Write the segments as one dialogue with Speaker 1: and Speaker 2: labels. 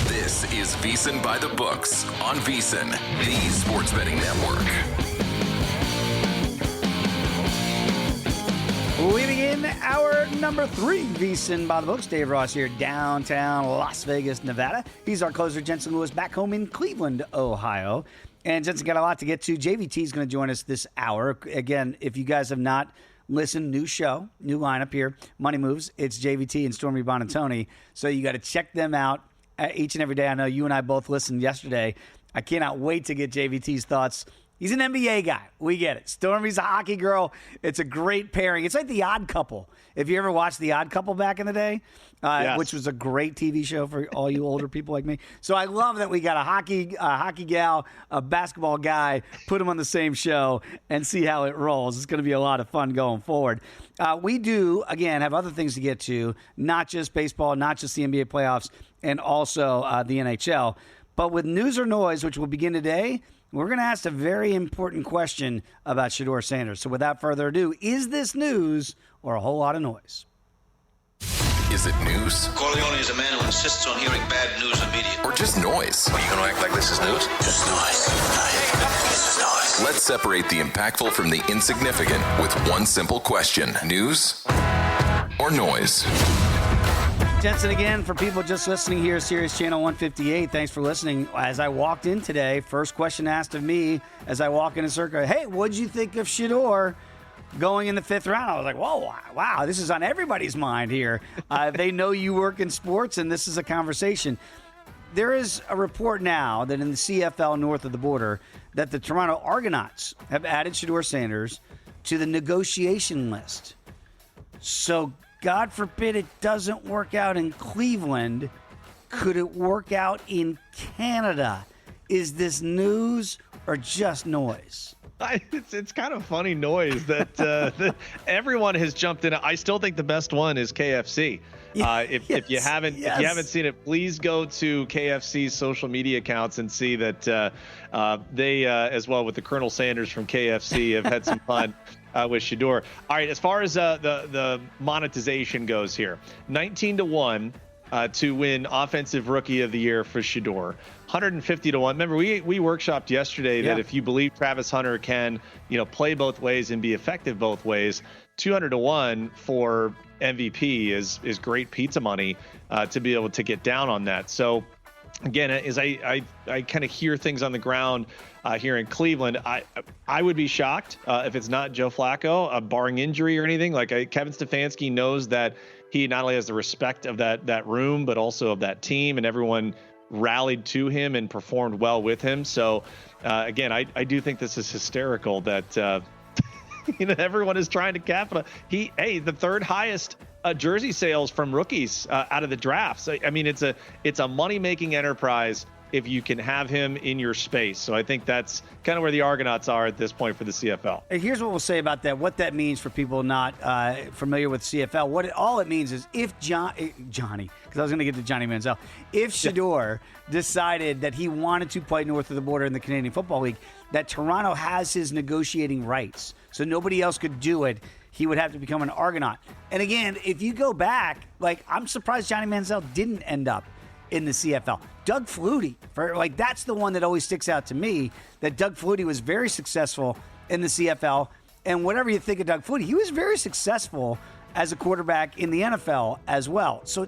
Speaker 1: This is VSiN By The Books on VSiN, the sports betting network.
Speaker 2: We begin our number 3 VSiN By The Books. Dave Ross here, downtown Las Vegas, Nevada. He's our closer, Jensen Lewis, back home in Cleveland, Ohio. And Jensen got a lot to get to. JVT is going to join us this hour. Again, if you guys have not listened, new show, new lineup here, Money Moves. It's JVT and Stormy Bonatoni. So you got to check them out each and every day. I know you and I both listened yesterday. I cannot wait to get JVT's thoughts. He's an NBA guy. We get it. Stormy's a hockey girl. It's a great pairing. It's like The Odd Couple. If you ever watched The Odd Couple back in the day, yes, which was a great TV show for all you older people like me. So I love that we got a hockey gal, a basketball guy, put them on the same show and see how it rolls. It's going to be a lot of fun going forward. We do, again, have other things to get to, not just baseball, not just the NBA playoffs, and also the NHL. But with news or noise, which will begin today, we're going to ask a very important question about Shedeur Sanders. So without further ado, is this news or a whole lot of noise?
Speaker 1: Is it news?
Speaker 3: Corleone is a man who insists on hearing bad news immediately.
Speaker 1: Or just noise?
Speaker 3: Are you going to act like this is news? Just noise. This is noise.
Speaker 1: Let's separate the impactful from the insignificant with one simple question. News or noise?
Speaker 2: Jensen again, for people just listening here, Sirius Channel 158, thanks for listening. As I walked in today, first question asked of me as I walk in a circle, hey, what'd you think of Shedeur going in the 5th round? I was like, whoa, wow, this is on everybody's mind here. They know you work in sports, and this is a conversation. There is a report now that in the CFL north of the border that the Toronto Argonauts have added Shedeur Sanders to the negotiation list. So God forbid it doesn't work out in Cleveland. Could it work out in Canada? Is this news or just noise?
Speaker 4: It's kind of funny noise that everyone has jumped in. I still think the best one is KFC. If you haven't seen it, please go to KFC's social media accounts and see that they, as well with the Colonel Sanders from KFC, have had some fun with Shedeur. All right, as far as the monetization goes here, 19-1 to win Offensive Rookie of the Year for Shedeur. 150-1. Remember, we workshopped yesterday that if you believe Travis Hunter can, play both ways and be effective both ways, 200-1 for MVP is great pizza money to be able to get down on that. So again, as I kind of hear things on the ground here in Cleveland, I would be shocked if it's not Joe Flacco, barring injury or anything. Kevin Stefanski knows that he not only has the respect of that room, but also of that team, and everyone rallied to him and performed well with him. So again, I do think this is hysterical that everyone is trying to capitalize. The 3rd highest jersey sales from rookies out of the draft. So, I mean, it's a money-making enterprise if you can have him in your space. So I think that's kind of where the Argonauts are at this point for the CFL.
Speaker 2: Here's what we'll say about that, what that means for people not familiar with CFL. All it means is if Johnny, because I was going to get to Johnny Manziel, if Shedeur decided that he wanted to play north of the border in the Canadian Football League, that Toronto has his negotiating rights, so nobody else could do it. He would have to become an Argonaut. And again, if you go back, I'm surprised Johnny Manziel didn't end up in the CFL. Doug Flutie, that's the one that always sticks out to me, that Doug Flutie was very successful in the CFL. And whatever you think of Doug Flutie, he was very successful as a quarterback in the NFL as well. So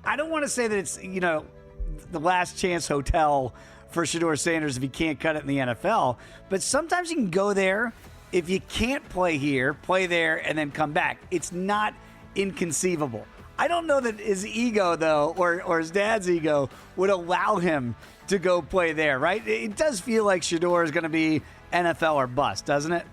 Speaker 2: I don't want to say that it's, the last chance hotel for Shedeur Sanders if he can't cut it in the NFL. But sometimes you can go there. If you can't play here, play there, and then come back. It's not inconceivable. I don't know that his ego, though, or his dad's ego, would allow him to go play there, right? It does feel like Shedeur is going to be NFL or bust, doesn't it?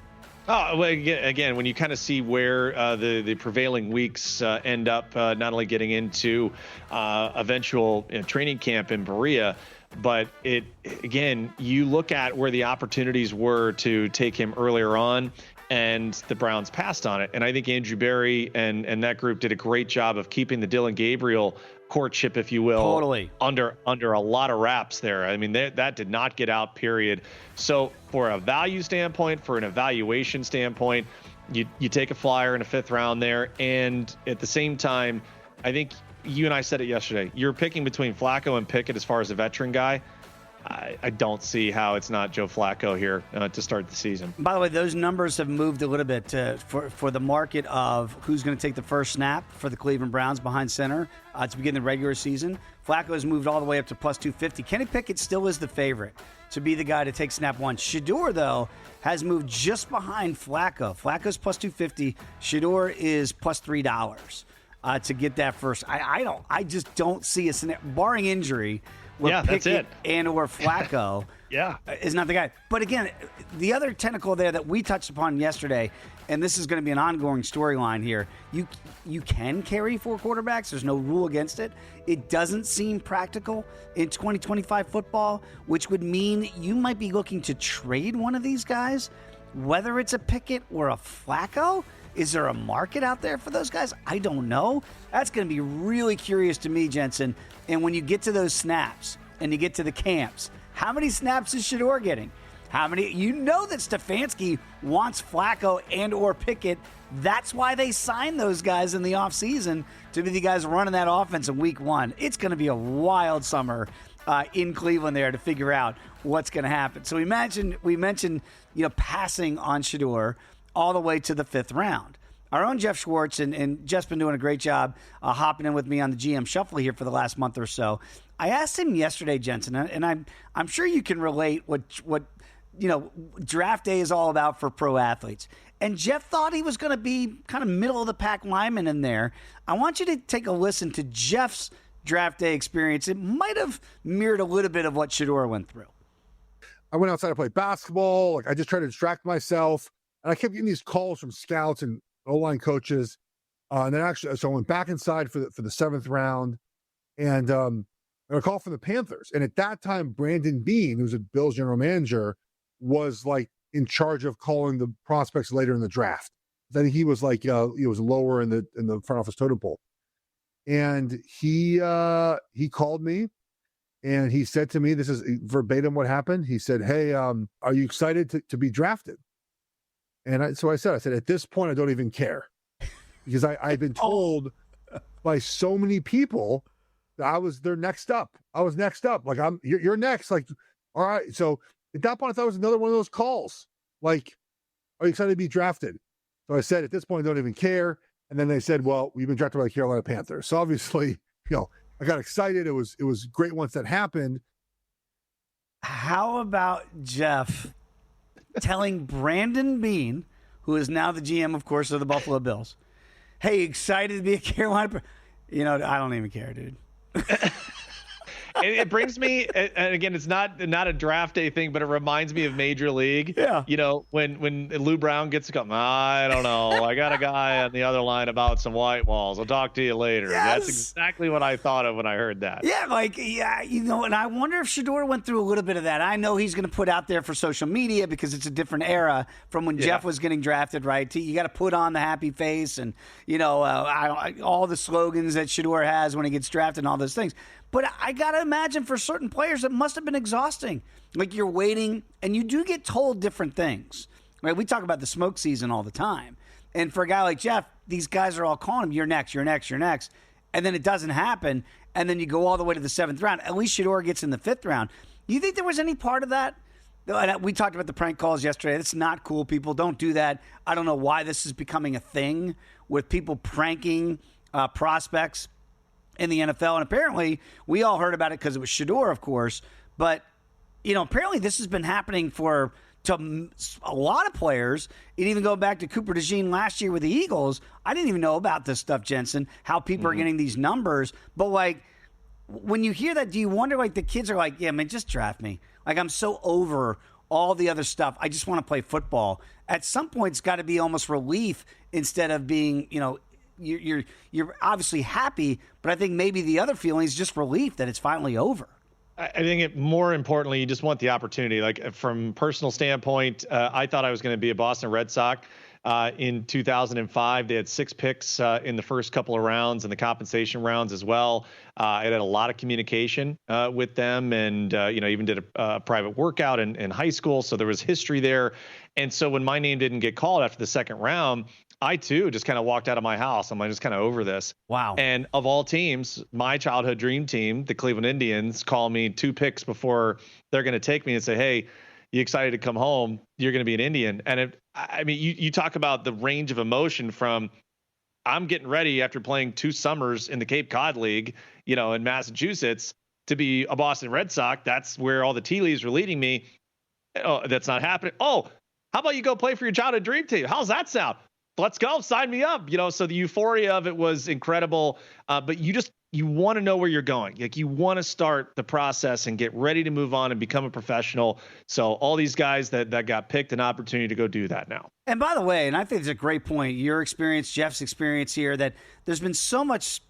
Speaker 4: Oh, well, again, when you kind of see where the prevailing weeks end up, not only getting into eventual training camp in Berea, but you look at where the opportunities were to take him earlier on, and the Browns passed on it. And I think Andrew Berry and that group did a great job of keeping the Dylan Gabriel courtship, if you will,
Speaker 2: totally
Speaker 4: under a lot of wraps there. I mean, that did not get out, period. So for a value standpoint, for an evaluation standpoint, you take a flyer in a 5th round there. And at the same time, I think you and I said it yesterday. You're picking between Flacco and Pickett as far as a veteran guy. I don't see how it's not Joe Flacco here to start the season.
Speaker 2: By the way, those numbers have moved a little bit for the market of who's going to take the first snap for the Cleveland Browns behind center to begin the regular season. Flacco has moved all the way up to plus 250. Kenny Pickett still is the favorite to be the guy to take snap one. Shedeur, though, has moved just behind Flacco. Flacco's plus 250. Shedeur is plus $3 to get that first. I just don't see a scenario, barring injury, where Pickett and or Flacco is not the guy. But again, the other tentacle there that we touched upon yesterday, and this is going to be an ongoing storyline here, you can carry 4 quarterbacks. There's no rule against it. It doesn't seem practical in 2025 football, which would mean you might be looking to trade one of these guys, whether it's a Pickett or a Flacco. Is there a market out there for those guys? I don't know. That's going to be really curious to me, Jensen. And when you get to those snaps and you get to the camps, how many snaps is Shedeur getting? How many? You know that Stefanski wants Flacco and or Pickett. That's why they signed those guys in the offseason to be the guys running that offense in week 1. It's going to be a wild summer in Cleveland there to figure out what's going to happen. So we mentioned passing on Shedeur all the way to the 5th round. Our own Jeff Schwartz, and Jeff's been doing a great job hopping in with me on the GM Shuffle here for the last month or so. I asked him yesterday, Jensen, and I'm sure you can relate what draft day is all about for pro athletes. And Jeff thought he was going to be kind of middle of the pack lineman in there. I want you to take a listen to Jeff's draft day experience. It might have mirrored a little bit of what Shedeur went through.
Speaker 5: I went outside to play basketball. I just tried to distract myself. And I kept getting these calls from scouts and O-line coaches. And then so I went back inside for the 7th round. And I got a call from the Panthers. And at that time, Brandon Beane, who's a Bills general manager, was in charge of calling the prospects later in the draft. I think he was he was lower in the front office totem pole. And he called me and he said to me, this is verbatim what happened. He said, "Hey, are you excited to be drafted?" And so I said, at this point, I don't even care, because I've been told by so many people that I was next up. I was next up. You're next. All right. So at that point, I thought it was another one of those calls. Are you excited to be drafted? So I said, at this point, I don't even care. And then they said, well, we've been drafted by the Carolina Panthers. So obviously, I got excited. It was great once that happened.
Speaker 2: How about Jeff telling Brandon Beane, who is now the GM, of course, of the Buffalo Bills, "Hey, excited to be a Carolina?" I don't even care, dude.
Speaker 4: It brings me, and again, it's not a draft day thing, but it reminds me of Major League.
Speaker 2: Yeah.
Speaker 4: When Lou Brown gets to come, I don't know. I got a guy on the other line about some white walls. I'll talk to you later.
Speaker 2: Yes.
Speaker 4: That's exactly what I thought of when I heard that.
Speaker 2: Yeah, and I wonder if Shedeur went through a little bit of that. I know he's going to put out there for social media because it's a different era from when Jeff was getting drafted, right? You got to put on the happy face and, all the slogans that Shedeur has when he gets drafted and all those things. But I got to imagine for certain players, it must have been exhausting. You're waiting, and you do get told different things. Right? We talk about the smoke season all the time. And for a guy like Jeff, these guys are all calling him, "You're next, you're next, you're next." And then it doesn't happen, and then you go all the way to the 7th round. At least Shedeur gets in the 5th round. You think there was any part of that? We talked about the prank calls yesterday. It's not cool, people. Don't do that. I don't know why this is becoming a thing with people pranking prospects in the NFL. And apparently we all heard about it because it was Shedeur, of course. But, apparently this has been happening to a lot of players. And even go back to Cooper DeJean last year with the Eagles. I didn't even know about this stuff, Jensen, how people are getting these numbers. But, when you hear that, do you wonder, the kids are like, "Yeah, man, just draft me. I'm so over all the other stuff. I just want to play football." At some point, it's got to be almost relief instead of being, you're obviously happy, but I think maybe the other feeling is just relief that it's finally over.
Speaker 4: I think more importantly, you just want the opportunity. From personal standpoint, I thought I was going to be a Boston Red Sox. In 2005, they had 6 picks in the first couple of rounds and the compensation rounds as well. I had a lot of communication with them, and even did a private workout in high school. So there was history there. And so when my name didn't get called after the 2nd round, I too just kind of walked out of my house. I'm just kind of over this.
Speaker 2: Wow.
Speaker 4: And of all teams, my childhood dream team, the Cleveland Indians, call me 2 picks before they're going to take me and say, "Hey, you excited to come home? You're going to be an Indian." And you talk about the range of emotion from I'm getting ready after playing 2 summers in the Cape Cod League, in Massachusetts, to be a Boston Red Sox. That's where all the tea leaves were leading me. Oh, that's not happening. Oh, how about you go play for your childhood dream team? How's that sound? Let's go. Sign me up. So the euphoria of it was incredible. But you want to know where you're going. Like, you want to start the process and get ready to move on and become a professional. So all these guys that got picked, an opportunity to go do that now.
Speaker 2: And by the way, and I think it's a great point, your experience, Jeff's experience here, that there's been so much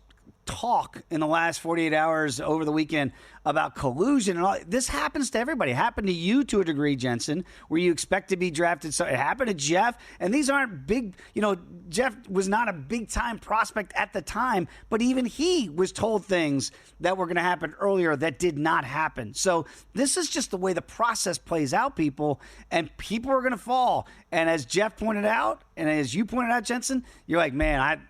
Speaker 2: talk in the last 48 hours over the weekend about collusion and all. This happens to everybody. It happened to you to a degree, Jensen, where you expect to be drafted. So it happened to Jeff, and these aren't big, Jeff was not a big time prospect at the time, but even he was told things that were going to happen earlier that did not happen. So this is just the way the process plays out, people, and people are going to fall. And as Jeff pointed out, and as you pointed out, Jensen, you're like, man,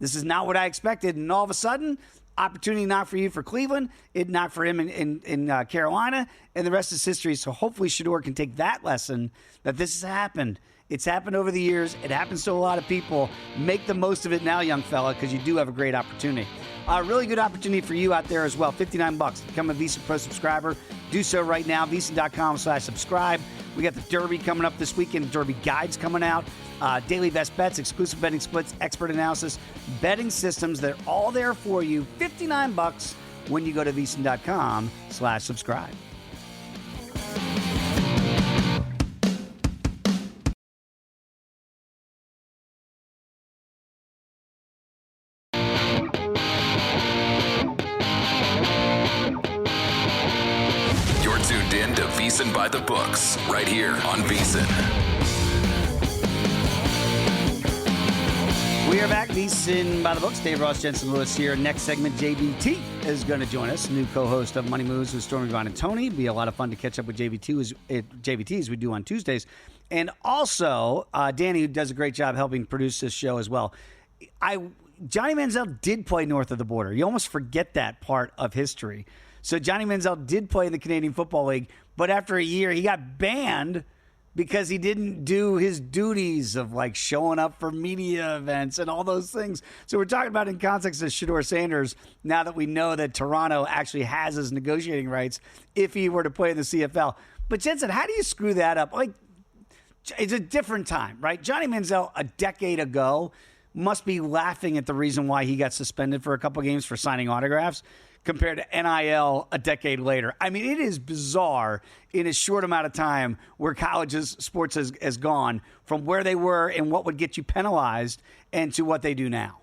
Speaker 2: this is not what I expected. And all of a sudden, opportunity knocked for you for Cleveland. It knocked for him in Carolina. And the rest is history. So hopefully Shedeur can take that lesson that this has happened. It's happened over the years. It happens to a lot of people. Make the most of it now, young fella, because you do have a great opportunity. A really good opportunity for you out there as well. $59. Become a VSiN Pro subscriber. Do so right now. VSiN.com/subscribe. We got the Derby coming up this weekend. Derby guides coming out. Daily best bets, exclusive betting splits, expert analysis, betting systems. They're all there for you. $59 when you go to VSiN.com/subscribe.
Speaker 1: You're tuned in to VSiN By The Books, right here on VSiN.
Speaker 2: We are back. VSiN By The Books. Dave Ross, Jensen Lewis here. Next segment, JBT is going to join us, new co-host of Money Moves with Stormy, Vaughn, and Tony. It'll be a lot of fun to catch up with JBT as we do on Tuesdays. And also, Danny, who does a great job helping produce this show as well. Johnny Manziel did play north of the border. You almost forget that part of history. So Johnny Manziel did play in the Canadian Football League, but after a year, he got banned because he didn't do his duties of like showing up for media events and all those things. So we're talking about in context of Shedeur Sanders, now that we know that Toronto actually has his negotiating rights if he were to play in the CFL. But Jensen, how do you screw that up? Like, it's a different time, right? Johnny Manziel a decade ago must be laughing at the reason why he got suspended for a couple games for signing autographs compared to NIL a decade later. I mean, it is bizarre in a short amount of time where sports has gone from where they were and what would get you penalized and to what they do now.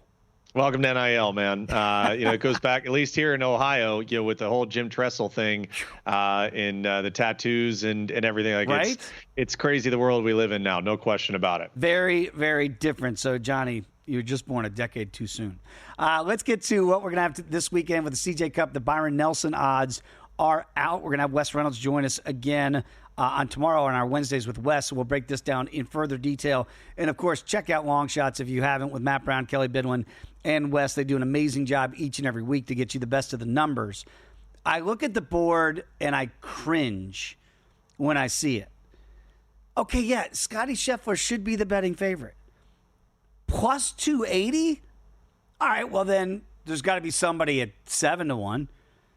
Speaker 4: Welcome to NIL, man. It goes back, at least here in Ohio, with the whole Jim Tressel thing in the tattoos and everything. Like,
Speaker 2: right?
Speaker 4: It's crazy the world we live in now. No question about it.
Speaker 2: Very, very different. So, Johnny, you were just born a decade too soon. Let's get to what we're going to have this weekend with the CJ Cup. The Byron Nelson odds are out. We're going to have Wes Reynolds join us again on tomorrow on our Wednesdays with Wes. So we'll break this down in further detail. And, of course, check out Long Shots if you haven't with Matt Brown, Kelly Bidwin, and Wes. They do an amazing job each and every week to get you the best of the numbers. I look at the board and I cringe when I see it. Okay, yeah, Scotty Scheffler should be the betting favorite. Plus 280? All right, well then there's got to be somebody at 7-1.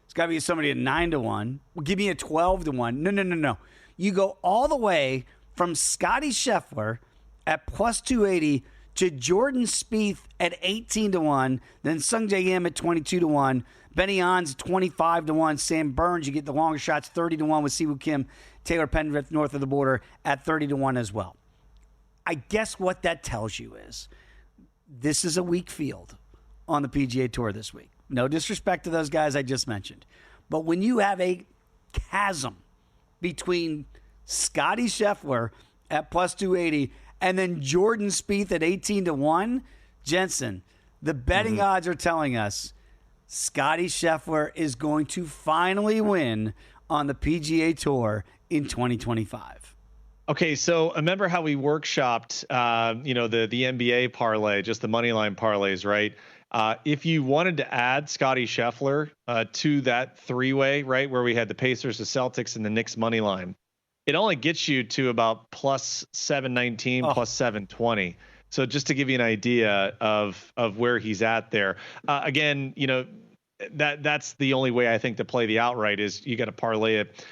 Speaker 2: There's got to be somebody at 9-1. Well, give me a 12-1. No. You go all the way from Scotty Scheffler at plus 280 to Jordan Spieth at 18-1, then Sungjae Im at 22-1, Benny On's 25-1, Sam Burns, you get the longer shots, 30-1 with Siwoo Kim, Taylor Pendrith north of the border at 30-1 as well. I guess what that tells you is this is a weak field on the PGA Tour this week. No disrespect to those guys I just mentioned. But when you have a chasm between Scotty Scheffler at plus 280 and then Jordan Spieth at 18-1, Jensen, the betting odds are telling us Scotty Scheffler is going to finally win on the PGA Tour in 2025.
Speaker 4: Okay, so remember how we workshopped, the NBA parlay, just the money line parlays, right? If you wanted to add Scotty Scheffler to that three-way, right, where we had the Pacers, the Celtics, and the Knicks money line, it only gets you to about plus 719, plus 720. So just to give you an idea of where he's at there. Again, that's the only way I think to play the outright is you got to parlay it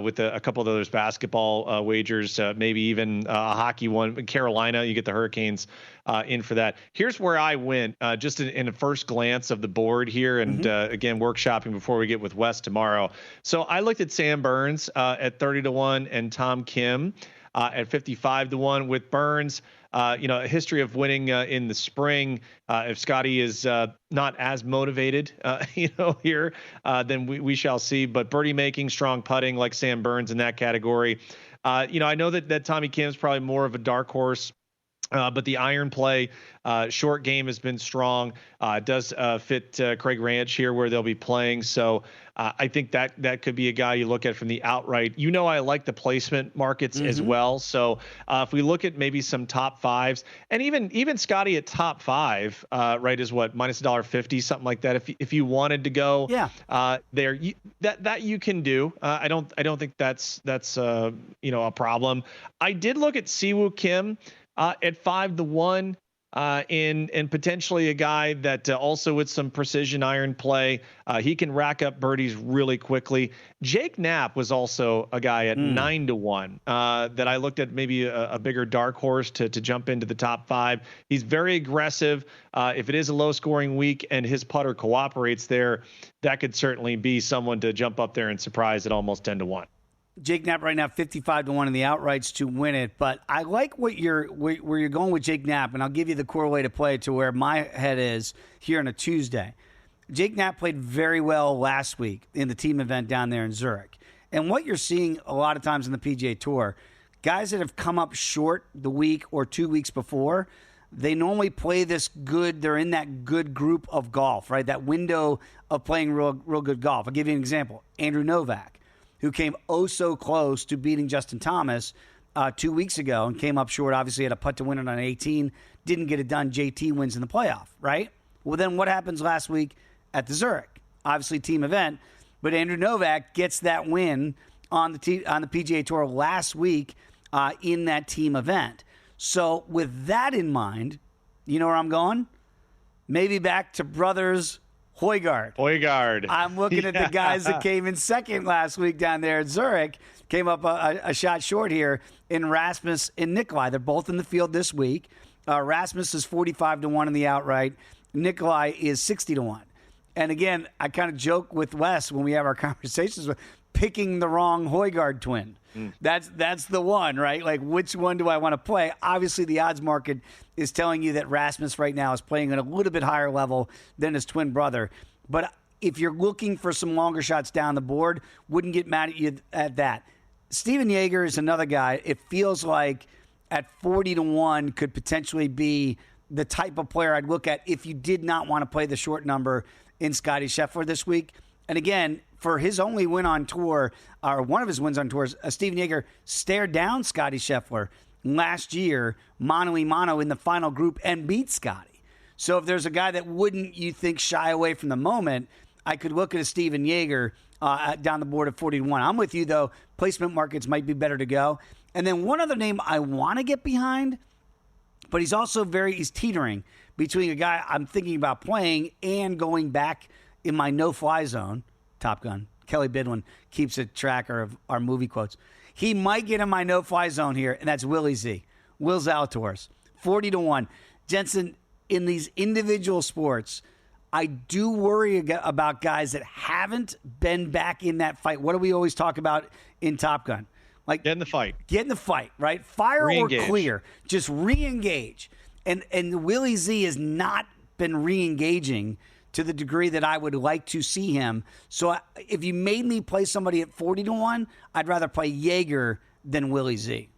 Speaker 4: with a couple of those basketball wagers, maybe even a hockey one. Carolina, you get the Hurricanes in for that. Here's where I went just in the first glance of the board here, and again, workshopping before we get with Wes tomorrow. So I looked at Sam Burns at 30-1 and Tom Kim at 55-1 with Burns. A history of winning in the spring. If Scotty is not as motivated, here, then we shall see. But birdie making, strong putting, like Sam Burns in that category. I know that Tommy Kim's probably more of a dark horse. But the iron play, short game has been strong. It does fit Craig Ranch here where they'll be playing. So I think that could be a guy you look at from the outright. I like the placement markets as well. So if we look at maybe some top fives, and even Scotty at top five, right, is what, minus $1.50, something like that. If you wanted to go there, that you can do. I don't think that's a problem. I did look at Siwoo Kim at 5-1, and potentially a guy that also with some precision iron play, he can rack up birdies really quickly. Jake Knapp was also a guy at 9-1 that I looked at, maybe a bigger dark horse to jump into the top five. He's very aggressive. If it is a low scoring week and his putter cooperates there, that could certainly be someone to jump up there and surprise at almost 10-1.
Speaker 2: Jake Knapp right now 55-1 in the outrights to win it, but I like where you're going with Jake Knapp, and I'll give you the core way to play it to where my head is here on a Tuesday. Jake Knapp played very well last week in the team event down there in Zurich, and what you're seeing a lot of times in the PGA Tour, guys that have come up short the week or 2 weeks before, they normally play this good. They're in that good group of golf, right? That window of playing real good golf. I'll give you an example. Andrew Novak, who came so close to beating Justin Thomas 2 weeks ago and came up short. Obviously, had a putt to win it on 18. Didn't get it done. JT wins in the playoff, right? Well, then what happens last week at the Zurich? Obviously, team event. But Andrew Novak gets that win on the PGA Tour last week in that team event. So with that in mind, you know where I'm going? Maybe back to brothers Højgaard. I'm looking at the guys that came in second last week down there at Zurich. Came up a shot short here in Rasmus and Nikolai. They're both in the field this week. Rasmus is 45-1 in the outright. Nikolai is 60-1. And again, I kind of joke with Wes when we have our conversations with picking the wrong Højgaard twin. That's the one, right? Like, which one do I want to play? Obviously, the odds market is telling you that Rasmus right now is playing at a little bit higher level than his twin brother. But if you're looking for some longer shots down the board, wouldn't get mad at you at that. Steven Jaeger is another guy. It feels like at 40-1 could potentially be the type of player I'd look at if you did not want to play the short number in Scotty Scheffler this week. And again, for his only win on tour, or one of his wins on tours, Steven Jaeger stared down Scotty Scheffler last year, mano-a-mano in the final group, and beat Scotty. So if there's a guy that wouldn't, you think, shy away from the moment, I could look at a Steven Jaeger down the board at 40-1. I'm with you, though. Placement markets might be better to go. And then one other name I want to get behind, but he's also he's teetering between a guy I'm thinking about playing and going back in my no-fly zone. Top Gun. Kelly Bidwin keeps a tracker of our movie quotes. He might get in my no-fly zone here, and that's Willie Z. Will Zalatoris. 40-1. Jensen, in these individual sports, I do worry about guys that haven't been back in that fight. What do we always talk about in Top Gun? Like,
Speaker 4: get in the fight. Get in the fight,
Speaker 2: right? Fire
Speaker 4: re-engage.
Speaker 2: Or clear. Just re-engage. And Willie Z has not been re-engaging to the degree that I would like to see him. So if you made me play somebody at 40-1, I'd rather play Jaeger than Willie Z.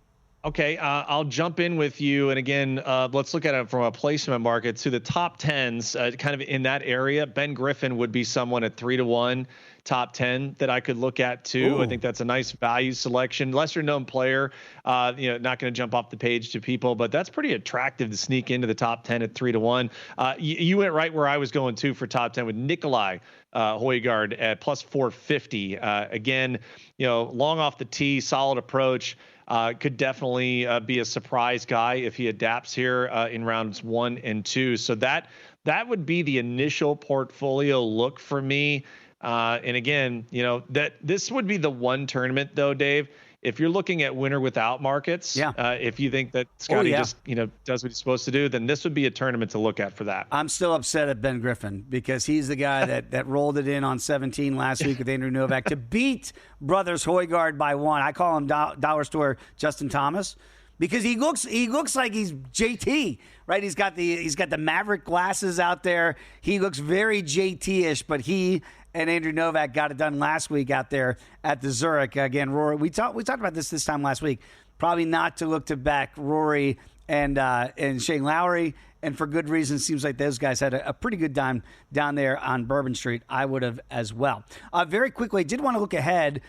Speaker 4: Okay, I'll jump in with you. And again, let's look at it from a placement market to the top 10s, kind of in that area. Ben Griffin would be someone at 3-1, top 10 that I could look at too. Ooh. I think that's a nice value selection. Lesser known player, not going to jump off the page to people, but that's pretty attractive to sneak into the top 10 at 3-1. You went right where I was going too for top 10 with Nikolai Højgaard at plus 450. Again, long off the tee, solid approach. Could definitely be a surprise guy if he adapts here in rounds 1 and 2. So that would be the initial portfolio look for me. And again, that this would be the one tournament though, Dave, if you're looking at winner without markets, if you think that Scotty just, does what he's supposed to do, then this would be a tournament to look at for that.
Speaker 2: I'm still upset at Ben Griffin because he's the guy that rolled it in on 17 last week with Andrew Novak to beat brothers Højgaard by 1. I call him dollar store Justin Thomas because he looks like he's JT, right? He's got the Maverick glasses out there. He looks very JT-ish, but he and Andrew Novak got it done last week out there at the Zurich. Again, Rory, we talked about this time last week. Probably not to look to back Rory and Shane Lowry, and for good reason. Seems like those guys had a pretty good time down there on Bourbon Street. I would have as well. Very quickly, I did want to look ahead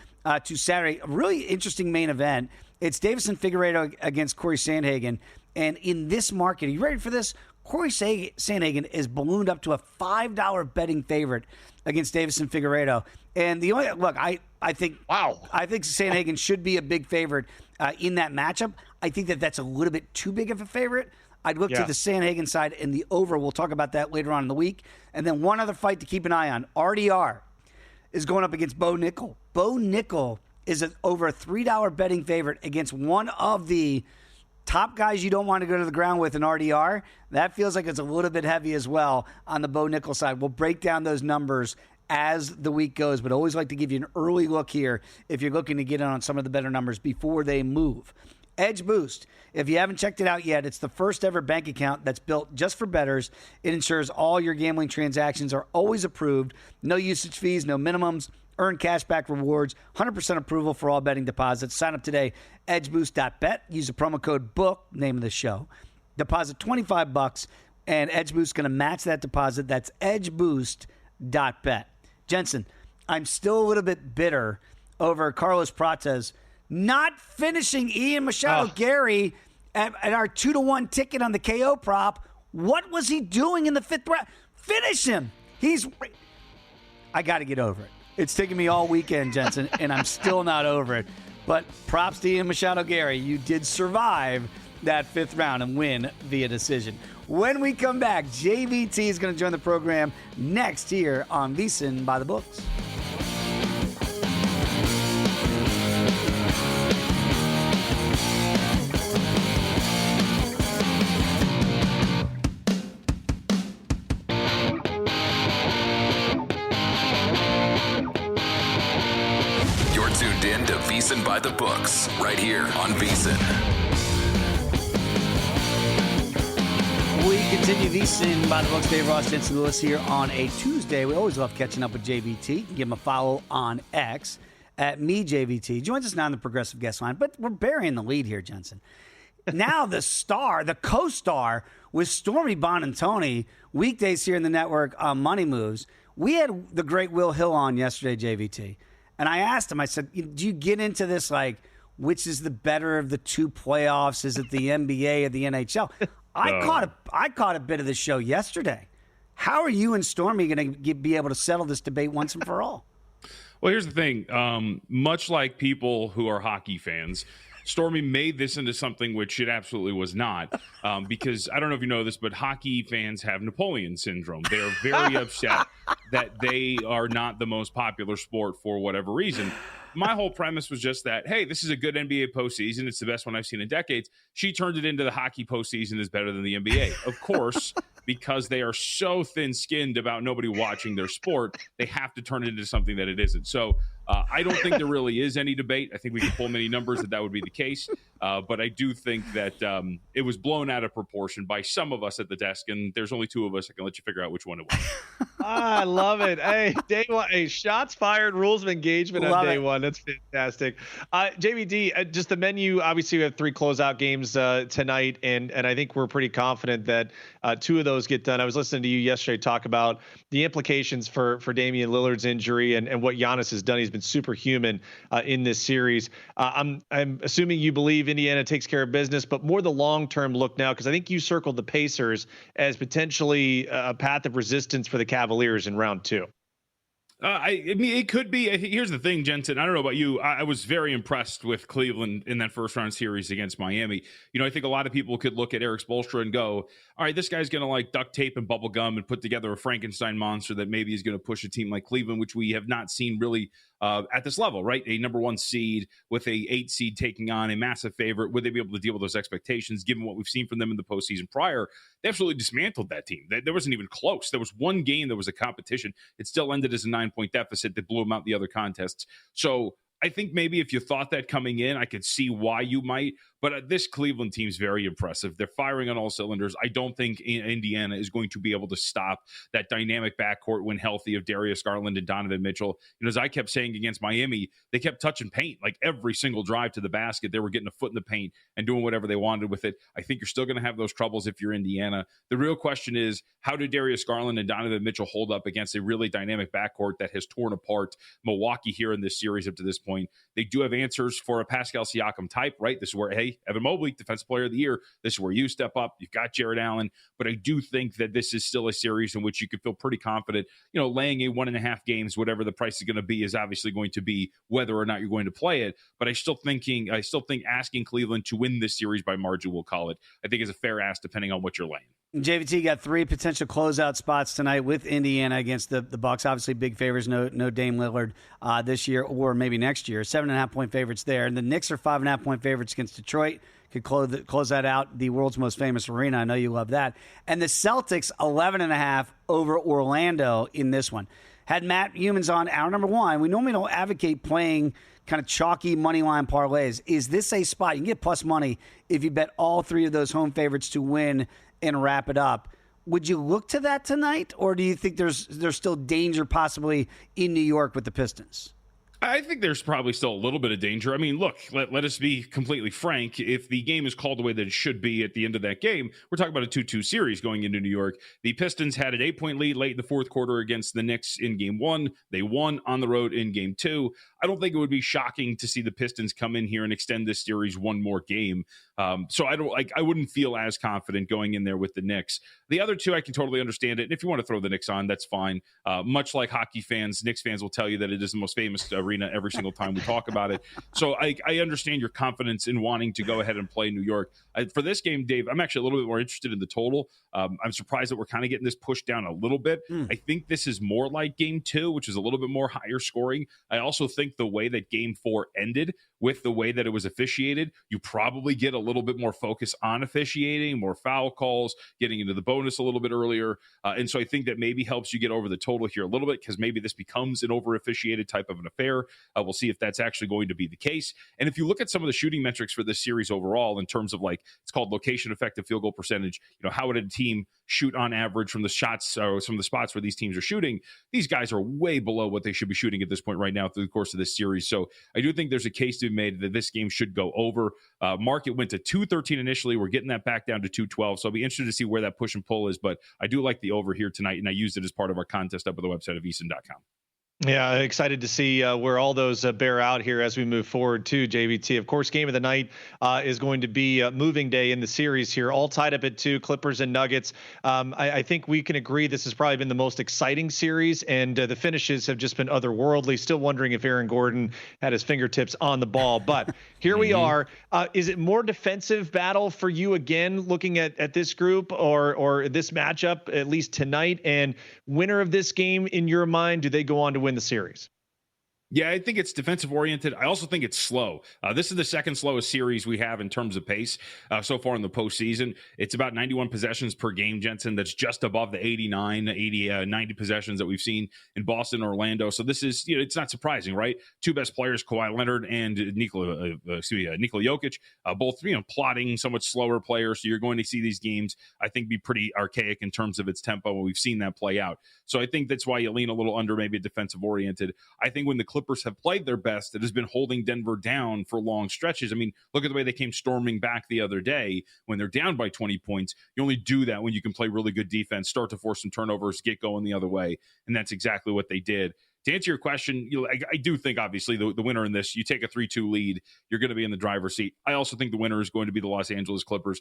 Speaker 2: to Saturday. A really interesting main event. It's Davison Figueiredo against Corey Sandhagen. And in this market, are you ready for this? Corey Sandhagen is ballooned up to a $5 betting favorite against Davison Figueiredo. And the only look, I think Sandhagen should be a big favorite in that matchup. I think that's a little bit too big of a favorite. I'd look to the Sandhagen side and the over. We'll talk about that later on in the week. And then one other fight to keep an eye on. RDR is going up against Bo Nickel. Bo Nickel is over a $3 betting favorite against one of the top guys you don't want to go to the ground with in RDR. That feels like it's a little bit heavy as well on the Bo Nickel side. We'll break down those numbers as the week goes, but I always like to give you an early look here if you're looking to get in on some of the better numbers before they move. Edge Boost. If you haven't checked it out yet, it's the first ever bank account that's built just for bettors. It ensures all your gambling transactions are always approved. No usage fees, no minimums. Earn cashback rewards, 100% approval for all betting deposits. Sign up today, edgeboost.bet. Use the promo code BOOK, name of the show. Deposit $25, and EdgeBoost is going to match that deposit. That's edgeboost.bet. Jensen, I'm still a little bit bitter over Carlos Prates not finishing Ian Machado Gary at our 2-1 ticket on the KO prop. What was he doing in the 5th round? Finish him. I got to get over it. It's taken me all weekend, Jensen, and I'm still not over it. But props to Ian Machado Gary. You did survive that 5th round and win via decision. When we come back, JVT is going to join the program next here on VSiN By The Books.
Speaker 1: Tuned in to VSiN By The Books, right here on VSiN.
Speaker 2: We continue VSiN By The Books. Dave Ross, Jensen Lewis here on a Tuesday. We always love catching up with JVT. You can give him a follow on X at MeJVT. Joins us now on the Progressive Guest Line, but we're burying the lead here, Jensen. Now the star, the co-star with Stormy Bonantoni, weekdays here in the network on Money Moves. We had the great Will Hill on yesterday, JVT. And I asked him, I said, do you get into this, like, which is the better of the two playoffs? Is it the NBA or the NHL? I caught a bit of the show yesterday. How are you and Stormy going to be able to settle this debate once and for all?
Speaker 6: Well, here's the thing. Much like people who are hockey fans, Stormy made this into something which it absolutely was not, because I don't know if you know this, but hockey fans have Napoleon syndrome. They are very upset that they are not the most popular sport for whatever reason. My whole premise was just that, hey, this is a good NBA postseason. It's the best one I've seen in decades. She turned it into the hockey postseason is better than the NBA. Of course, because they are so thin-skinned about nobody watching their sport, they have to turn it into something that it isn't. So I don't think there really is any debate. I think we can pull many numbers that would be the case. But I do think that it was blown out of proportion by some of us at the desk, and there's only two of us. I can let you figure out which one it was.
Speaker 4: I love it. Hey, day one. Hey, shots fired, rules of engagement on day one. That's fantastic. JVD, just the menu. Obviously, we have 3 closeout games tonight, and I think we're pretty confident that 2 of those get done. I was listening to you yesterday talk about the implications for Damian Lillard's injury and what Giannis has done. He's been superhuman in this series. I'm assuming you believe Indiana takes care of business, but more the long-term look now, because I think you circled the Pacers as potentially a path of resistance for the Cavaliers in round 2.
Speaker 6: I mean, it could be. Here's the thing, Jensen. I don't know about you. I was very impressed with Cleveland in that first round series against Miami. I think a lot of people could look at Eric Spoelstra and go, all right, this guy's going to like duct tape and bubble gum and put together a Frankenstein monster that maybe is going to push a team like Cleveland, which we have not seen really at this level, right? A number 1 seed with a 8 seed taking on a massive favorite. Would they be able to deal with those expectations given what we've seen from them in the postseason prior? They absolutely dismantled that team. There wasn't even close. There was one game that was a competition. It still ended as a 9-point deficit that blew them out in the other contests. So I think maybe if you thought that coming in, I could see why you might. But this Cleveland team's very impressive. They're firing on all cylinders. I don't think Indiana is going to be able to stop that dynamic backcourt when healthy of Darius Garland and Donovan Mitchell. As I kept saying against Miami, they kept touching paint. Like every single drive to the basket, they were getting a foot in the paint and doing whatever they wanted with it. I think you're still going to have those troubles if you're Indiana. The real question is, how do Darius Garland and Donovan Mitchell hold up against a really dynamic backcourt that has torn apart Milwaukee here in this series up to this point? They do have answers for a Pascal Siakam type, right? This is where, hey, Evan Mobley, Defensive Player of the Year. This is where you step up. You've got Jared Allen. But I do think that this is still a series in which you can feel pretty confident. Laying a 1.5 games, whatever the price is going to be, is obviously going to be whether or not you're going to play it. But I still think asking Cleveland to win this series by margin, we'll call it, I think is a fair ask depending on what you're laying.
Speaker 2: JVT got 3 potential closeout spots tonight with Indiana against the Bucks. Obviously, big favors. No Dame Lillard this year or maybe next year. 7.5-point favorites there. And the Knicks are 5.5-point favorites against Detroit. Could close that out. The world's most famous arena. I know you love that. And the Celtics 11.5 over Orlando in this one. Had Matt Humans on hour number 1. We normally don't advocate playing kind of chalky money line parlays. Is this a spot? You can get plus money if you bet all 3 of those home favorites to win and wrap it up. Would you look to that tonight, or do you think there's still danger possibly in New York with the Pistons?
Speaker 6: I think there's probably still a little bit of danger. I mean, look, let us be completely frank. If the game is called the way that it should be at the end of that game, we're talking about a 2-2 series going into New York. The Pistons had an 8-point lead late in the fourth quarter against the Knicks in game 1. They won on the road in game 2. I don't think it would be shocking to see the Pistons come in here and extend this series one more game. So I wouldn't feel as confident going in there with the Knicks. The other 2, I can totally understand it. And if you want to throw the Knicks on, that's fine. Much like hockey fans, Knicks fans will tell you that it is the most famous arena every single time we talk about it. So I understand your confidence in wanting to go ahead and play New York. For this game, Dave, I'm actually a little bit more interested in the total. I'm surprised that we're kind of getting this pushed down a little bit. I think this is more like game 2, which is a little bit more higher scoring. I also think the way that game 4 ended with the way that it was officiated, you probably get a little bit more focus on officiating, more foul calls, getting into the bonus a little bit earlier. And so I think that maybe helps you get over the total here a little bit, because maybe this becomes an over officiated type of an affair. We'll see if that's actually going to be the case. And if you look at some of the shooting metrics for this series overall, in terms of it's called location effective field goal percentage, how would a team shoot on average from the shots or some of the spots where these teams are shooting? These guys are way below what they should be shooting at this point right now through the course of this series. So I do think there's a case to be made that this game should go over. Market went to 213 initially. We're getting that back down to 212. So I'll be interested to see where that push and pull is, but I do like the over here tonight, and I used it as part of our contest up at the website of VSiN.com.
Speaker 4: Yeah, excited to see where all those bear out here as we move forward to JVT. Of course, game of the night is going to be moving day in the series here, all tied up at 2, Clippers and Nuggets. I think we can agree this has probably been the most exciting series, and the finishes have just been otherworldly. Still wondering if Aaron Gordon had his fingertips on the ball, but here we are. Is it more defensive battle for you again, looking at this group or this matchup, at least tonight? And winner of this game, in your mind, do they go on to win the series?
Speaker 6: Yeah, I think it's defensive oriented. I also think it's slow. This is the second slowest series we have in terms of pace so far in the postseason. It's about 91 possessions per game, Jensen. That's just above the 90 possessions that we've seen in Boston, Orlando. So this is, it's not surprising, right? Two best players, Kawhi Leonard and Nikola Jokic, both, plotting somewhat slower players. So you're going to see these games, I think, be pretty archaic in terms of its tempo, and we've seen that play out. So I think that's why you lean a little under maybe defensive oriented. I think when the Clippers have played their best, it has been holding Denver down for long stretches. I mean, look at the way they came storming back the other day when they're down by 20 points. You only do that when you can play really good defense, start to force some turnovers, get going the other way. And that's exactly what they did. To answer your question, I do think, obviously, the winner in this, you take a 3-2 lead, you're going to be in the driver's seat. I also think the winner is going to be the Los Angeles Clippers.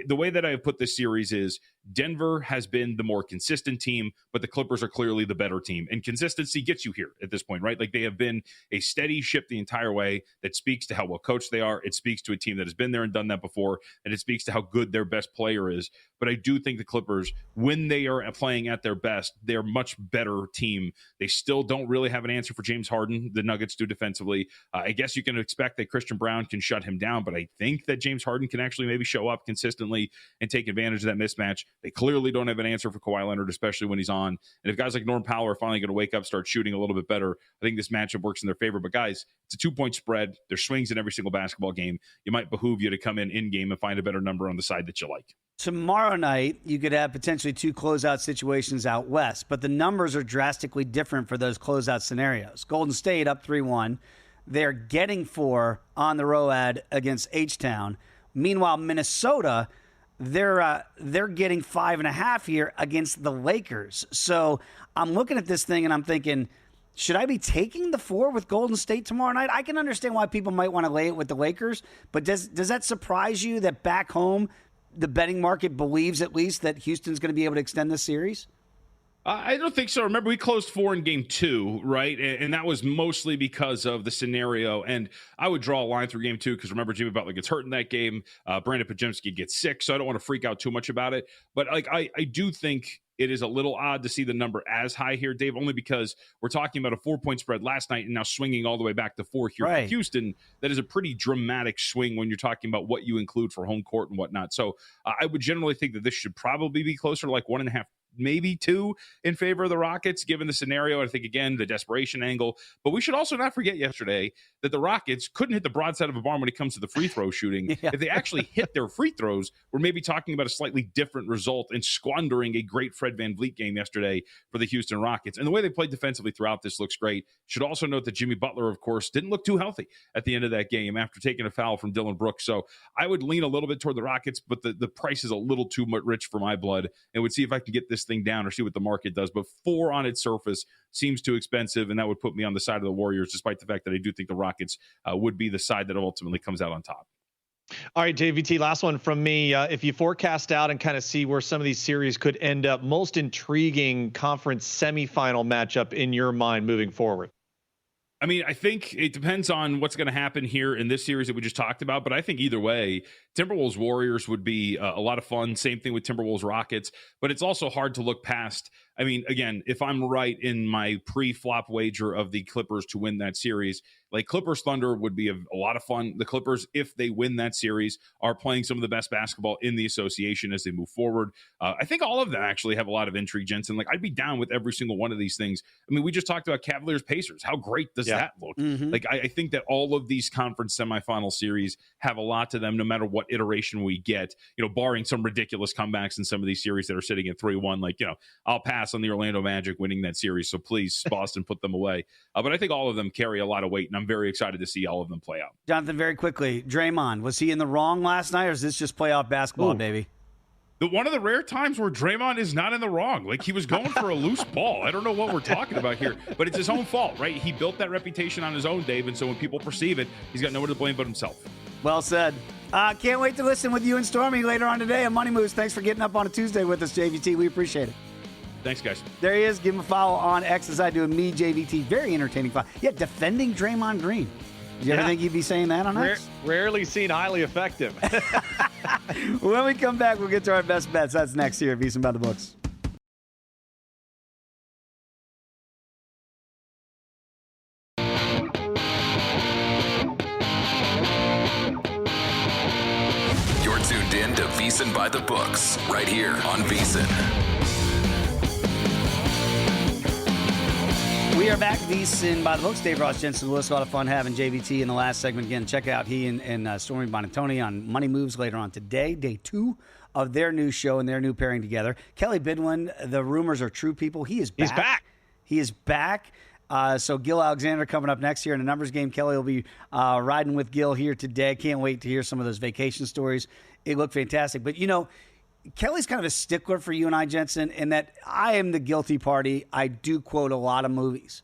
Speaker 6: The way that I have put this series is Denver has been the more consistent team, but the Clippers are clearly the better team. And consistency gets you here at this point, right? Like, they have been a steady ship the entire way. That speaks to how well coached they are. It speaks to a team that has been there and done that before, and it speaks to how good their best player is. But I do think the Clippers, when they are playing at their best, they're a much better team. They still don't really have an answer for James Harden. The Nuggets do defensively. I guess you can expect that Christian Brown can shut him down, but I think that James Harden can actually maybe show up consistently and take advantage of that mismatch. They clearly don't have an answer for Kawhi Leonard, especially when he's on. And if guys like Norm Powell are finally going to wake up, start shooting a little bit better, I think this matchup works in their favor. But guys, it's a 2-point spread. There's swings in every single basketball game. It might behoove you to come in game and find a better number on the side that you like.
Speaker 2: Tomorrow night, you could have potentially two closeout situations out west, but the numbers are drastically different for those closeout scenarios. Golden State up 3-1. They're getting 4 on the road against H-Town. Meanwhile, Minnesota, they're getting 5.5 here against the Lakers. So I'm looking at this thing and I'm thinking, should I be taking the 4 with Golden State tomorrow night? I can understand why people might want to lay it with the Lakers, but does that surprise you that back home the betting market believes at least that Houston's going to be able to extend this series?
Speaker 6: I don't think so. Remember, we closed 4 in game 2, right? And that was mostly because of the scenario. And I would draw a line through game 2 because remember, Jimmy Butler gets hurt in that game. Brandon Podziemski gets sick, so I don't want to freak out too much about it. But I do think it is a little odd to see the number as high here, Dave, only because we're talking about a 4-point spread last night and now swinging all the way back to 4 here for Houston. That is a pretty dramatic swing when you're talking about what you include for home court and whatnot. So I would generally think that this should probably be closer to like 1.5, maybe 2 in favor of the Rockets, given the scenario. I think, again, the desperation angle. But we should also not forget yesterday that the Rockets couldn't hit the broadside of a barn when it comes to the free throw shooting. If they actually hit their free throws, we're maybe talking about a slightly different result and squandering a great Fred VanVleet game yesterday for the Houston Rockets. And the way they played defensively throughout this looks great. Should also note that Jimmy Butler, of course, didn't look too healthy at the end of that game after taking a foul from Dylan Brooks. So I would lean a little bit toward the Rockets, but the price is a little too much rich for my blood, and would see if I can get this thing down or see what the market does. But 4 on its surface seems too expensive, and that would put me on the side of the Warriors, despite the fact that I do think the Rockets would be the side that ultimately comes out on top.
Speaker 4: All right, JVT, last one from me. If you forecast out and kind of see where some of these series could end up, most intriguing conference semifinal matchup in your mind moving forward?
Speaker 6: I mean, I think it depends on what's going to happen here in this series that we just talked about. But I think either way, Timberwolves Warriors would be a lot of fun. Same thing with Timberwolves Rockets. But it's also hard to look past. I mean, again, if I'm right in my pre-flop wager of the Clippers to win that series, like Clippers Thunder would be a lot of fun. The Clippers, if they win that series, are playing some of the best basketball in the association as they move forward. I think all of them actually have a lot of intrigue, Jensen. Like, I'd be down with every single one of these things. I mean, we just talked about Cavaliers Pacers. How great does that look? Mm-hmm. Like, I think that all of these conference semifinal series have a lot to them, no matter what iteration we get, barring some ridiculous comebacks in some of these series that are sitting at 3-1. Like, I'll pass on the Orlando Magic winning that series. So please, Boston, put them away. But I think all of them carry a lot of weight, and I'm very excited to see all of them play out.
Speaker 2: Jonathan, very quickly, Draymond, was he in the wrong last night, or is this just playoff basketball, baby?
Speaker 6: One of the rare times where Draymond is not in the wrong. Like, he was going for a loose ball. I don't know what we're talking about here, but it's his own fault, right? He built that reputation on his own, Dave, and so when people perceive it, he's got nobody to blame but himself.
Speaker 2: Well said. Can't wait to listen with you and Stormy later on today on Money Moves. Thanks for getting up on a Tuesday with us, JVT. We appreciate it.
Speaker 6: Thanks, guys.
Speaker 2: There he is. Give him a follow on X as I do, me, JVT. Very entertaining follow. Yeah, defending Draymond Green. Did you ever think you'd be saying that on X?
Speaker 4: Rarely seen highly effective.
Speaker 2: When we come back, we'll get to our best bets. That's next here at VSiN By The Books.
Speaker 1: VSiN By The Books, right here on VSiN.
Speaker 2: We are back, VSiN By The Books. Dave Ross, Jensen Lewis. A lot of fun having JVT in the last segment. Again, check out he and Stormy Bonantoni on Money Moves later on today, day 2 of their new show and their new pairing together. Kelly Bidwin, the rumors are true, people. He is back.
Speaker 4: He's back.
Speaker 2: He is back. So Gil Alexander coming up next year in a numbers game. Kelly will be riding with Gil here today. Can't wait to hear some of those vacation stories. It looked fantastic. But, Kelly's kind of a stickler for you and I, Jensen, in that I am the guilty party. I do quote a lot of movies.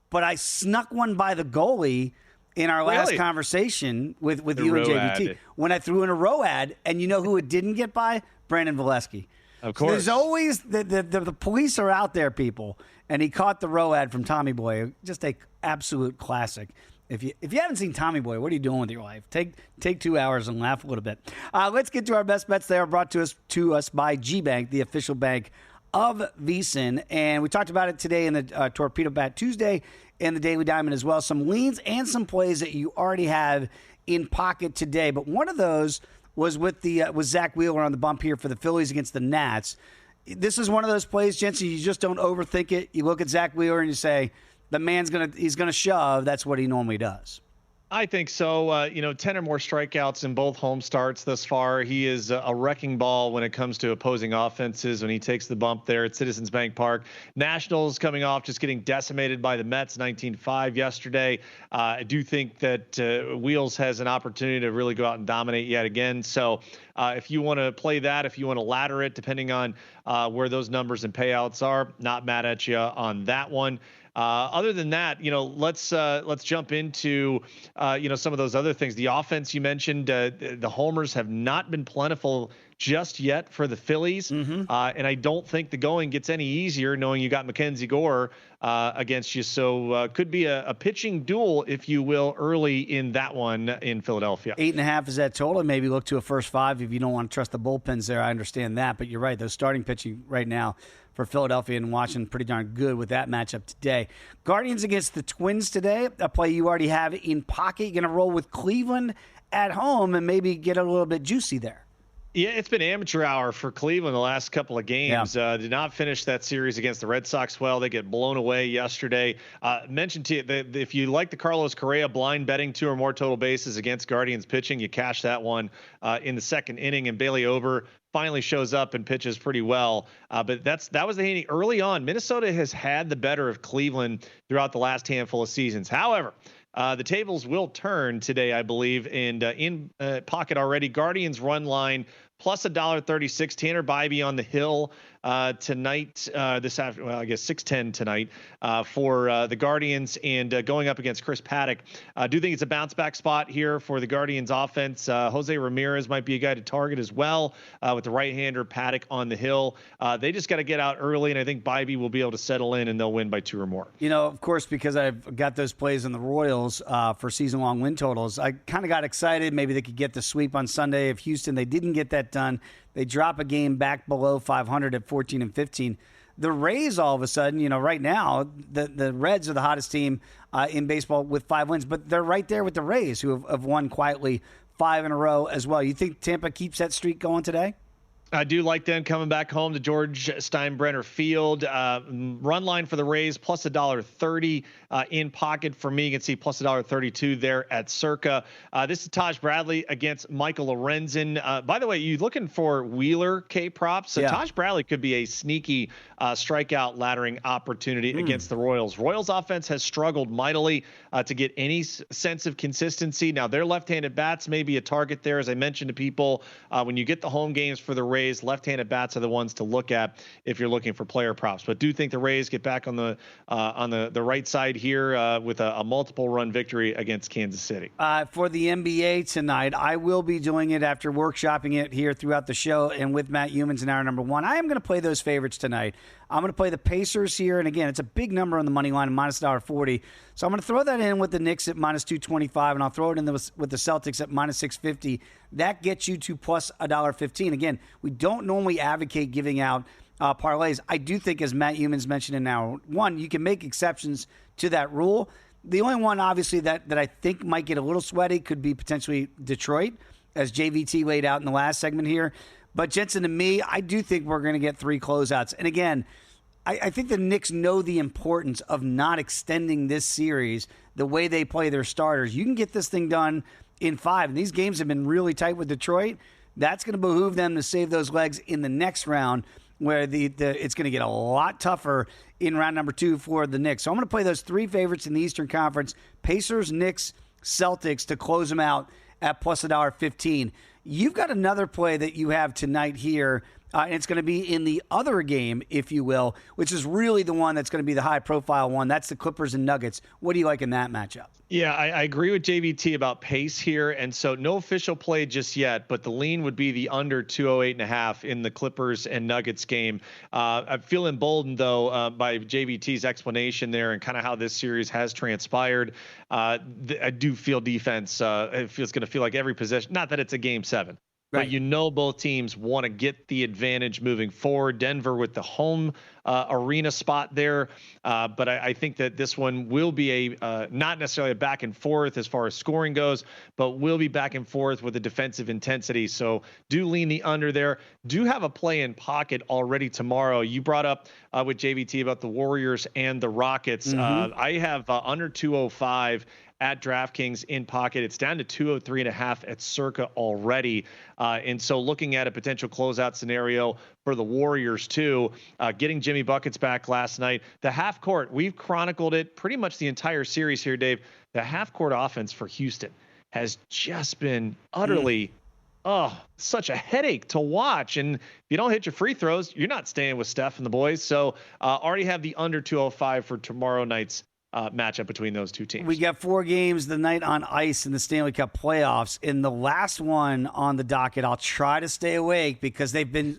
Speaker 2: But I snuck one by the goalie in our last conversation with you and JVT when I threw in a row ad. And you know who it didn't get by? Brandon Valesky.
Speaker 4: Of course.
Speaker 2: So there's always the police are out there, people. And he caught the row ad from Tommy Boy. Just a absolute classic. If you haven't seen Tommy Boy, what are you doing with your life? Take 2 hours and laugh a little bit. Let's get to our best bets. They are brought to us by G-Bank, the official bank of VSiN. And we talked about it today in the Torpedo Bat Tuesday and the Daily Diamond as well. Some leans and some plays that you already have in pocket today. But one of those was with Zach Wheeler on the bump here for the Phillies against the Nats. This is one of those plays, Jensen, you just don't overthink it. You look at Zach Wheeler and you say, the man's he's gonna shove. That's what he normally does.
Speaker 4: I think so. 10 or more strikeouts in both home starts thus far. He is a wrecking ball when it comes to opposing offenses when he takes the bump there at Citizens Bank Park. Nationals coming off just getting decimated by the Mets 19-5 yesterday. I do think that Wheels has an opportunity to really go out and dominate yet again. So if you want to play that, if you want to ladder it, depending on where those numbers and payouts are, not mad at you on that one. Other than that, let's jump into, some of those other things. The offense you mentioned, the homers have not been plentiful just yet for the Phillies. And I don't think the going gets any easier knowing you got Mackenzie Gore against you. So could be a pitching duel, if you will, early in that one in Philadelphia.
Speaker 2: 8.5 is that total. Maybe look to a first 5 if you don't want to trust the bullpens there. I understand that. But you're right. Those starting pitching right now for Philadelphia and Washington pretty darn good with that matchup today. Guardians against the Twins today, a play you already have in pocket. You're going to roll with Cleveland at home and maybe get a little bit juicy there.
Speaker 4: Yeah, it's been amateur hour for Cleveland the last couple of games.
Speaker 2: Yeah.
Speaker 4: Did not finish that series against the Red Sox well. They get blown away yesterday. Mentioned to you that if you like the Carlos Correa blind betting 2 or more total bases against Guardians pitching, you cash that one in the second inning, and Bailey Over finally shows up and pitches pretty well. But that was the inning early on. Minnesota has had the better of Cleveland throughout the last handful of seasons. However, the tables will turn today, I believe, and in pocket already. Guardians run line plus $1.36. Tanner Bybee on the hill tonight, this afternoon, I guess 6:10 tonight for the Guardians, and going up against Chris Paddock. I do think it's a bounce back spot here for the Guardians offense. Jose Ramirez might be a guy to target as well with the right-hander Paddock on the hill. They just got to get out early, and I think Bybee will be able to settle in, and they'll win by 2 or more.
Speaker 2: Of course, because I've got those plays in the Royals for season-long win totals, I kind of got excited. Maybe they could get the sweep on Sunday. If Houston, they didn't get that done. They drop a game back below 500 at 14-15. The Rays, all of a sudden, right now, the Reds are the hottest team in baseball with 5 wins, but they're right there with the Rays, who have won quietly 5 in a row as well. You think Tampa keeps that streak going today?
Speaker 4: I do like them coming back home to George Steinbrenner Field. Run line for the Rays plus $1.30 in pocket for me. You can see plus $1.32 there at Circa. This is Taj Bradley against Michael Lorenzen. By the way, you looking for Wheeler K props? So yeah. Taj Bradley could be a sneaky strikeout laddering opportunity against the Royals. Royals offense has struggled mightily to get any sense of consistency. Now their left-handed bats may be a target there, as I mentioned to people. When you get the home games for the Rays, left-handed bats are the ones to look at if you're looking for player props. But do think the Rays get back on the right side here with a multiple run victory against Kansas City.
Speaker 2: For the NBA tonight, I will be doing it after workshopping it here throughout the show and with Matt Humans in hour number 1. I am going to play those favorites tonight. I'm going to play the Pacers here, and again, it's a big number on the money line, minus $1.40. So I'm going to throw that in with the Knicks at minus 225, and I'll throw it in with the Celtics at minus 650. That gets you to plus $1.15. Again, we don't normally advocate giving out parlays. I do think, as Matt Humans mentioned in hour 1, you can make exceptions to that rule. The only one, obviously, that I think might get a little sweaty could be potentially Detroit as JVT laid out in the last segment here. But Jensen, to me, I do think we're going to get 3 closeouts. And again, I think the Knicks know the importance of not extending this series the way they play their starters. You can get this thing done in 5. And these games have been really tight with Detroit. That's going to behoove them to save those legs in the next round, where it's going to get a lot tougher in round number 2 for the Knicks. So I'm going to play those 3 favorites in the Eastern Conference: Pacers, Knicks, Celtics, to close them out at plus $1.15. You've got another play that you have tonight here. And it's going to be in the other game, if you will, which is really the one that's going to be the high-profile one. That's the Clippers and Nuggets. What do you like in that matchup?
Speaker 4: Yeah, I agree with JVT about pace here. And so no official play just yet, but the lean would be the under 208.5 in the Clippers and Nuggets game. I feel emboldened, though, by JVT's explanation there and kind of how this series has transpired. I do feel defense. It feels going to feel like every possession, not that it's a game 7. Right. But both teams want to get the advantage moving forward. Denver with the home arena spot there. But I think that this one will be not necessarily a back and forth as far as scoring goes, but will be back and forth with a defensive intensity. So do lean the under there. Do have a play in pocket already tomorrow. You brought up with JVT about the Warriors and the Rockets. I have under 205 at DraftKings in pocket. It's down to 203.5 at Circa already. And so looking at a potential closeout scenario for the Warriors too, getting Jimmy Buckets back last night. The half court, we've chronicled it pretty much the entire series here, Dave. The half court offense for Houston has just been utterly such a headache to watch. And if you don't hit your free throws, you're not staying with Steph and the boys. So already have the under 205 for tomorrow night's matchup between those two teams. We
Speaker 2: got 4 games the night on ice in the Stanley Cup playoffs. In the last one on the docket, I'll try to stay awake because they've been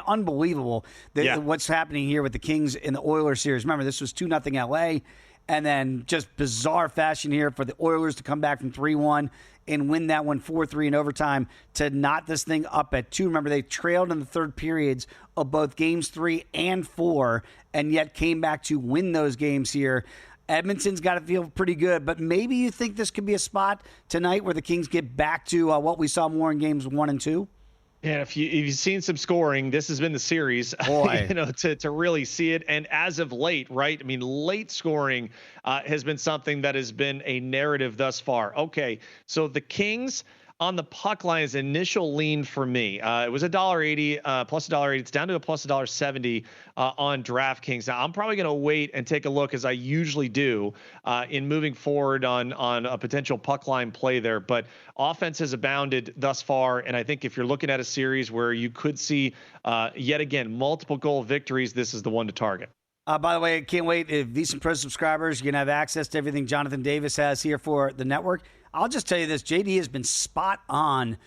Speaker 2: unbelievable. What's happening here with the Kings in the Oilers series. Remember, this was 2-0 LA, and then just bizarre fashion here for the Oilers to come back from 3-1 and win that one 4-3 in overtime to knot this thing up at 2. Remember, they trailed in the third periods of both games 3 and 4, and yet came back to win those games here. Edmonton's got to feel pretty good, but maybe you think this could be a spot tonight where the Kings get back to what we saw more in games 1 and 2?
Speaker 4: Yeah, if you've seen some scoring, this has been the series, to really see it. And as of late, right? I mean, late scoring has been something that has been a narrative thus far. Okay, so the Kings on the puck line is initial lean for me. It was $1.80 plus $1.80. It's down to a plus $1.70 on DraftKings. Now I'm probably going to wait and take a look, as I usually do, in moving forward on a potential puck line play there. But offense has abounded thus far, and I think if you're looking at a series where you could see yet again multiple goal victories, this is the one to target.
Speaker 2: By the way, I can't wait. If VSiN Pro subscribers, you're going to have access to everything Jonathan Davis has here for the network. I'll just tell you this. JD has been spot on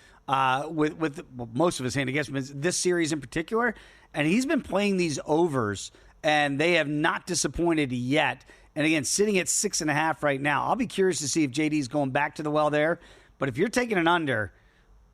Speaker 2: with most of his handicaps, this series in particular. And he's been playing these overs, and they have not disappointed yet. And again, sitting at 6.5 right now. I'll be curious to see if JD's going back to the well there. But if you're taking an under,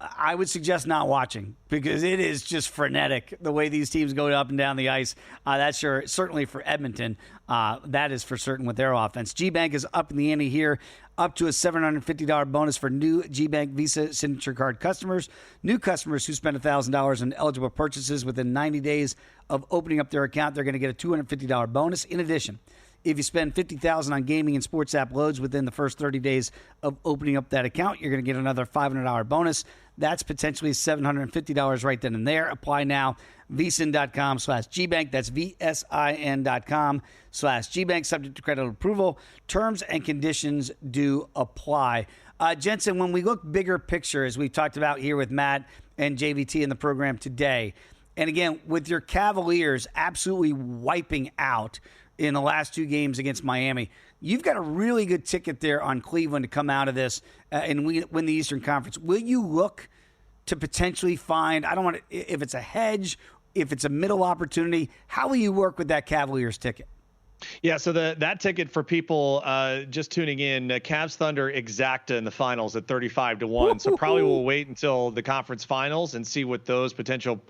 Speaker 2: I would suggest not watching because it is just frenetic the way these teams go up and down the ice. That's certainly for Edmonton. That is for certain with their offense. G-Bank is up in the ante here, up to a $750 bonus for new G-Bank Visa Signature Card customers. New customers who spend $1,000 on eligible purchases within 90 days of opening up their account, they're going to get a $250 bonus. In addition, if you spend $50,000 on gaming and sports app loads within the first 30 days of opening up that account, you're going to get another $500 bonus. That's potentially $750 right then and there. Apply now. VSiN.com/GBank. That's VSIN.com/GBank. Subject to credit approval. Terms and conditions do apply. Jensen, when we look bigger picture, as we've talked about here with Matt and JVT in the program today, and again, with your Cavaliers absolutely wiping out in the last 2 games against Miami, you've got a really good ticket there on Cleveland to come out of this and win the Eastern Conference. Will you look to potentially find, I don't want to, if it's a hedge, if it's a middle opportunity, how will you work with that Cavaliers ticket?
Speaker 4: Yeah, so that ticket for people just tuning in, Cavs Thunder exacta in the finals at 35-1. So probably we'll wait until the conference finals and see what those potential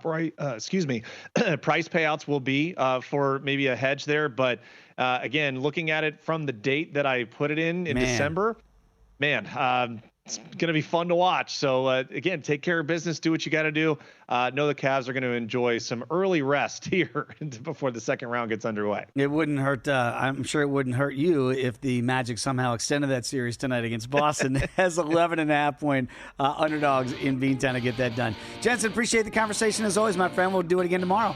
Speaker 4: price payouts will be for maybe a hedge there. But again, looking at it from the date that I put it in December, it's going to be fun to watch. So again, take care of business, do what you got to do. Know the Cavs are going to enjoy some early rest here before the second round gets underway.
Speaker 2: It wouldn't hurt. I'm sure it wouldn't hurt you if the Magic somehow extended that series tonight against Boston as 11.5-point underdogs in Beantown to get that done. Jensen, appreciate the conversation as always, my friend. We'll do it again tomorrow.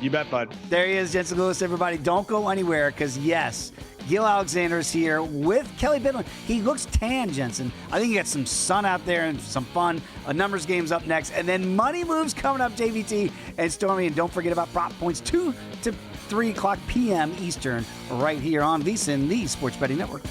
Speaker 4: You bet, bud.
Speaker 2: There he is, Jensen Lewis. Everybody, don't go anywhere because, yes, Gil Alexander's here with Kelly Bidlin. He looks tan, Jensen. I think he got some sun out there and some fun. A numbers game's up next. And then money moves coming up, JVT and Stormy. And don't forget about prop points 2 to 3 o'clock p.m. Eastern right here on VSiN, the Sports Betting Network.